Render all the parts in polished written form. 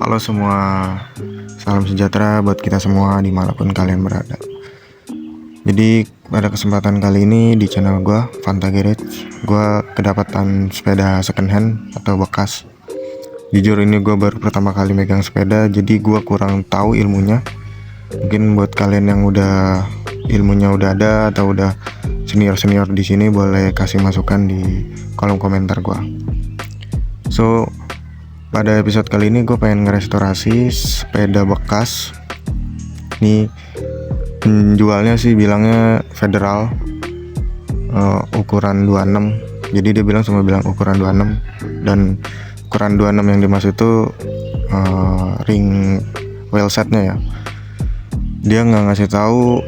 Halo semua, salam sejahtera buat kita semua dimanapun kalian berada. Jadi pada kesempatan kali ini di channel gue, Fanta Garage, gue kedapatan sepeda second hand atau bekas. Jujur ini gue baru pertama kali megang sepeda, jadi gue kurang tahu ilmunya. Mungkin buat kalian yang udah ilmunya udah ada atau udah senior di sini boleh kasih masukan di kolom komentar gue. So pada episode kali ini gue pengen ngerestorasi sepeda bekas. Ini penjualnya sih bilangnya Federal, ukuran 26. Jadi dia bilang ukuran 26. Dan ukuran 26 yang dimaksud itu ring wheel setnya ya. Dia nggak ngasih tahu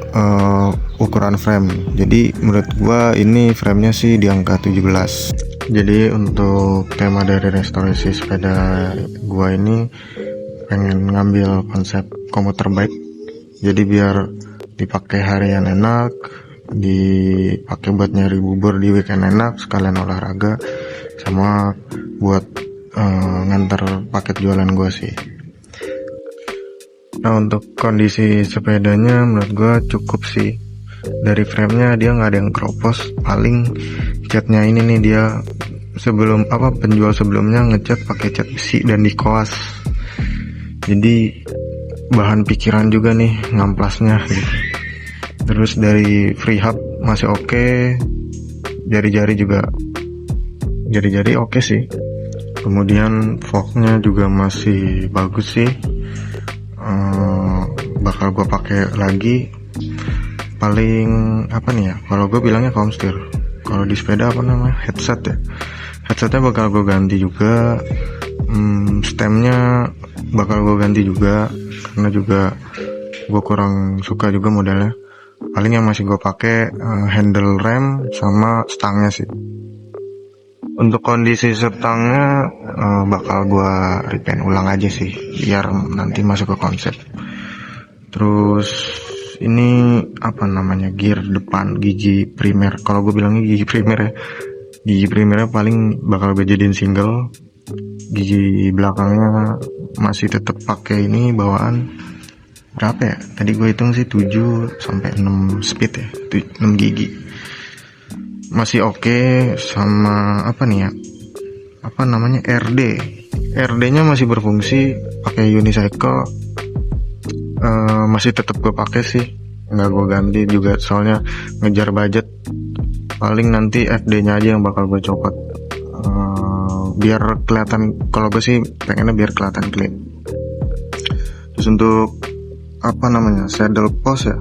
ukuran frame. Jadi menurut gua ini framenya sih di angka 17. Jadi untuk tema dari restorasi sepeda gua ini pengen ngambil konsep komuter bike. Jadi biar dipakai harian enak, dipakai buat nyari bubur di weekend enak, sekalian olahraga, sama buat nganter paket jualan gua sih. Nah untuk kondisi sepedanya menurut gue cukup sih. Dari framenya dia nggak ada yang keropos. Paling catnya ini nih, dia penjual sebelumnya ngecat pakai cat besi dan dikoas. Jadi bahan pikiran juga nih ngamplasnya gitu. Terus dari free hub masih oke. Jari-jari oke sih. Kemudian fognya juga masih bagus sih. Bakal gue pakai lagi. Paling apa nih ya, kalau gue bilangnya komstir. Kalau di sepeda apa namanya, headset ya. Headsetnya bakal gue ganti juga. Stemnya bakal gue ganti juga, karena juga gue kurang suka juga modelnya. Paling yang masih gue pakai handle rem sama stangnya sih. Untuk kondisi stangnya bakal gue repaint ulang aja sih, biar nanti masuk ke konsep. Terus ini apa namanya, gear depan gigi primer. Kalau gue bilangnya gigi primer ya. Gigi primernya paling bakal gue jadiin single. Gigi belakangnya masih tetap pakai ini bawaan berapa ya? Tadi gue hitung sih 7 sampai 6 speed ya, 6 gigi. Masih oke. Sama apa nih ya? Apa namanya, RD-nya masih berfungsi, pakai unicycle. Masih tetap gue pakai sih, nggak gue ganti juga soalnya ngejar budget. Paling nanti FD-nya aja yang bakal gue copot, biar kelihatan. Kalau gue sih pengennya biar kelihatan clean. Terus untuk apa namanya, saddle post ya,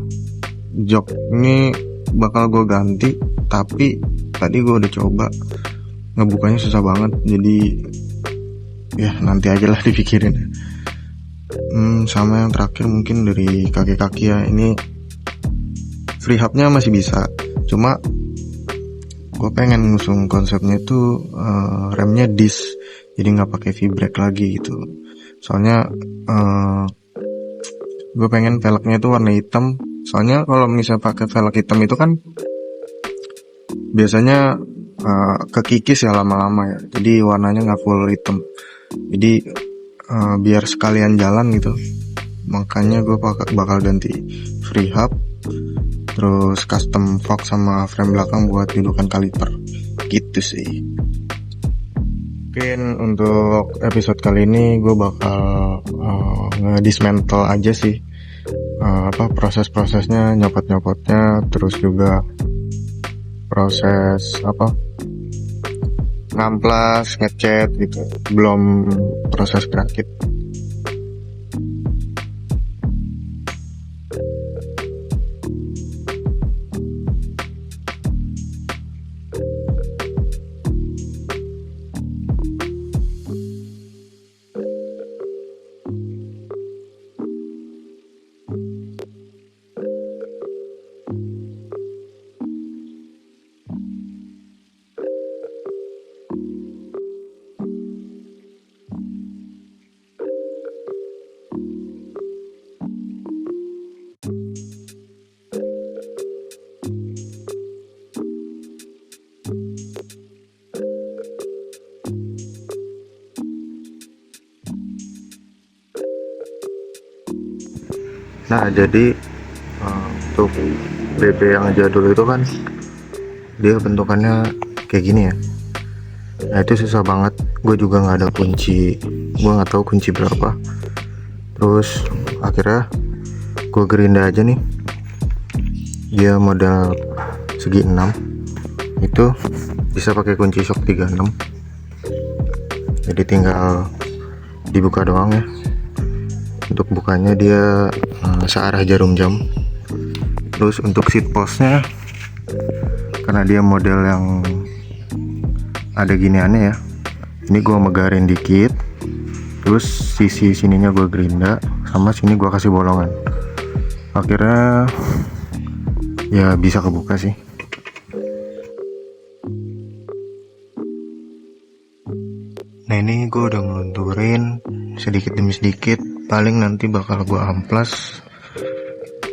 jok ini bakal gue ganti. Tapi tadi gue udah coba, ngebukanya susah banget. Jadi ya nanti aja lah dipikirin. Sama yang terakhir mungkin dari kaki-kaki ya. Ini free hubnya masih bisa, cuma gue pengen ngusung konsepnya itu remnya disc, jadi nggak pakai V-brake lagi gitu. Soalnya gue pengen velgnya itu warna hitam. Soalnya kalau misalnya pakai velg hitam itu kan biasanya kekikis ya lama-lama ya. Jadi warnanya nggak full hitam. Jadi biar sekalian jalan gitu. Makanya gue bakal ganti free hub, terus custom fog sama frame belakang buat dudukan kaliper gitu sih. Mungkin untuk episode kali ini gue bakal ngedismantle aja sih, proses-prosesnya, nyopot-nyopotnya, terus juga proses ngamplas, ngecat gitu, belum proses rakit. Nah jadi untuk BB yang jadul itu kan dia bentukannya kayak gini ya. Nah itu susah banget, gue juga nggak ada kunci, gue nggak tahu kunci berapa. Terus akhirnya gue gerinda aja nih, dia model segi 6 itu bisa pakai kunci shock 36, jadi tinggal dibuka doang ya. Untuk bukanya dia searah jarum jam. Terus untuk seat postnya, karena dia model yang ada giniannya ya, ini gue megarin dikit, terus sisi sininya gue gerinda, sama sini gue kasih bolongan, akhirnya ya bisa kebuka sih. Nah ini gue udah ngelunturin sedikit demi sedikit, paling nanti bakal gue amplas.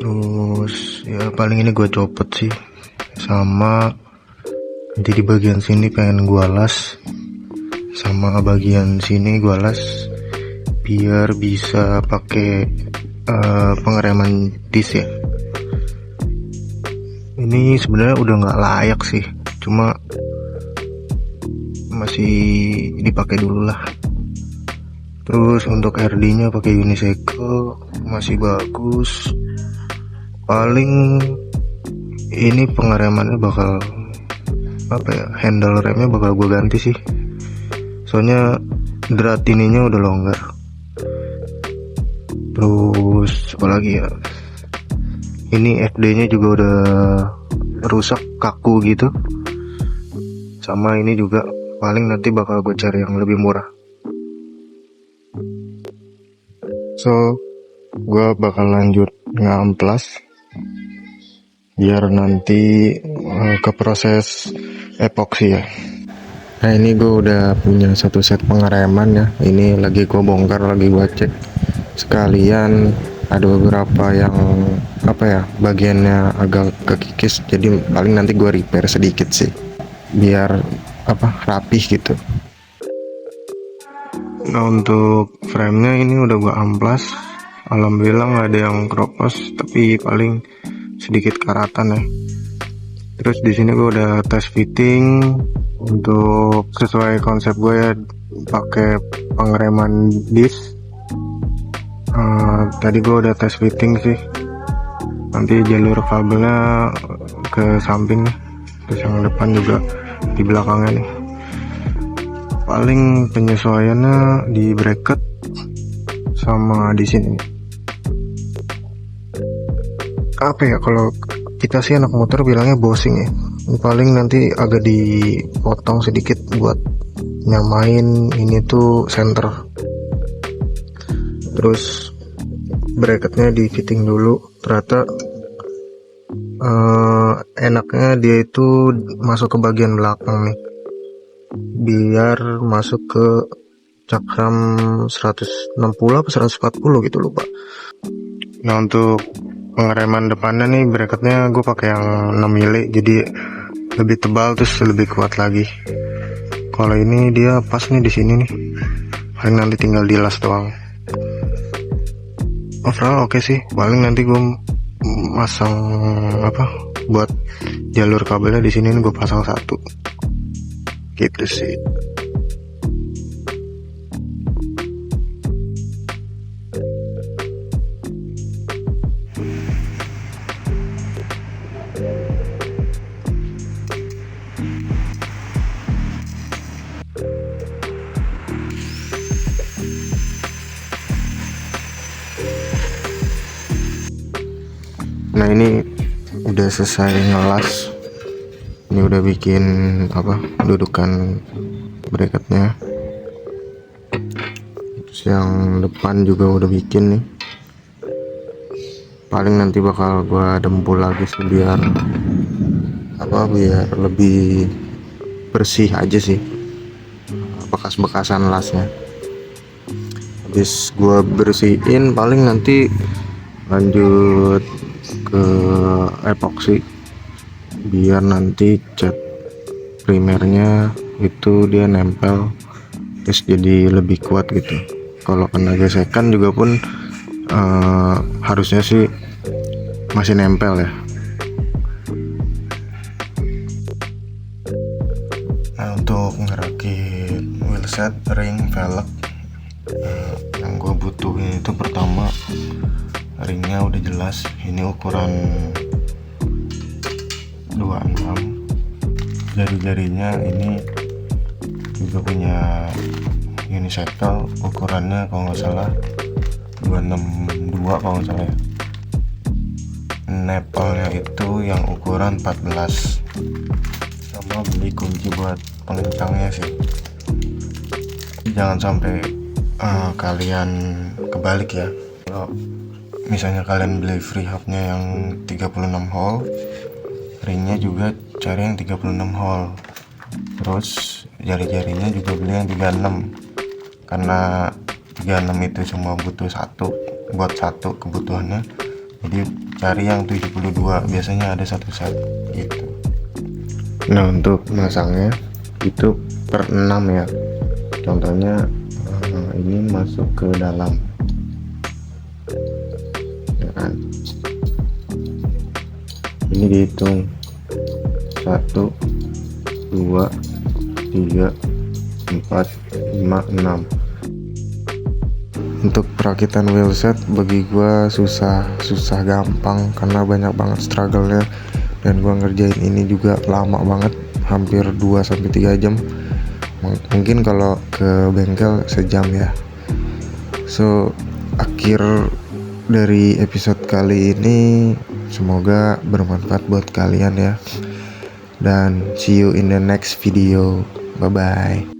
Terus ya paling ini gue copot sih, sama nanti di bagian sini pengen gue las, sama bagian sini gue las biar bisa pakai pengereman dis ya. Ini sebenarnya udah nggak layak sih, cuma masih dipakai dulu lah. Terus untuk RD nya pakai unicycle masih bagus. Paling ini pengeremannya bakal handle remnya bakal gue ganti sih, soalnya drat ininya udah longgar. Terus apalagi ya, ini FD nya juga udah rusak, kaku gitu. Sama ini juga paling nanti bakal gue cari yang lebih murah. So gue bakal lanjut ngamplas biar nanti ke proses epoksi ya. Nah ini gue udah punya satu set pengereman ya, ini lagi gue bongkar, lagi gue cek sekalian. Ada beberapa yang bagiannya agak kekikis, jadi paling nanti gue repair sedikit sih biar rapih gitu. Nah untuk framenya ini udah gue amplas, alhamdulillah nggak ada yang kropos, tapi paling sedikit karatan ya. Terus di sini gue udah tes fitting untuk sesuai konsep gue ya, pakai pengereman disc. Tadi gue udah tes fitting sih, nanti jalur kabelnya ke samping, terus yang depan juga di belakangnya nih. Paling penyesuaiannya di bracket sama di sini. Kalau kita sih anak motor bilangnya bosing ya. Paling nanti agak dipotong sedikit buat nyamain ini tuh center. Terus bracketnya di fitting dulu. Ternyata enaknya dia itu masuk ke bagian belakang nih, biar masuk ke cakram 160 apa 140 gitu, lupa. Nah untuk pengereman depannya nih, bracketnya gue pakai yang 6 mili, jadi lebih tebal terus lebih kuat lagi. Kalau ini dia pas nih di sini nih, paling nanti tinggal dilas doang. Overall oke sih, paling nanti gue masang buat jalur kabelnya di sini gue pasang satu gitu sih. Nah ini udah selesai ngelas, ini udah bikin dudukan bracketnya, terus yang depan juga udah bikin nih. Paling nanti bakal gua dempul lagi sih biar lebih bersih aja sih bekas-bekasan lasnya. Habis gua bersihin paling nanti lanjut ke epoksi biar nanti cat primernya itu dia nempel, terus jadi lebih kuat gitu. Kalau kena gesekan juga pun harusnya sih masih nempel ya. Nah, untuk ngerakit wheelset, ring, velg, yang gue butuhin itu pertama, ringnya udah jelas, ini ukuran 26, jari-jarinya ini juga punya unicycle, ukurannya kalau nggak salah 262 kalau nggak salah ya. Nepalnya itu yang ukuran 14, sama beli kunci buat pengencangnya sih. Jangan sampai kalian kebalik ya. Kalau misalnya kalian beli free hubnya yang 36 hole, ringnya juga cari yang 36 hole, terus jari-jarinya juga beli yang 36, karena 36 itu cuma butuh satu kebutuhannya, jadi cari yang 72, biasanya ada satu set gitu. Nah, untuk masangnya itu per 6 ya, contohnya ini masuk ke dalam ya kan, ini dihitung 1 2 3 4 5 6. Untuk perakitan wheelset bagi gua susah gampang, karena banyak banget struggle-nya, dan gua ngerjain ini juga lama banget, hampir 2-3 jam. Mungkin kalau ke bengkel sejam ya. So, akhir dari episode kali ini semoga bermanfaat buat kalian ya, dan see you in the next video. Bye bye.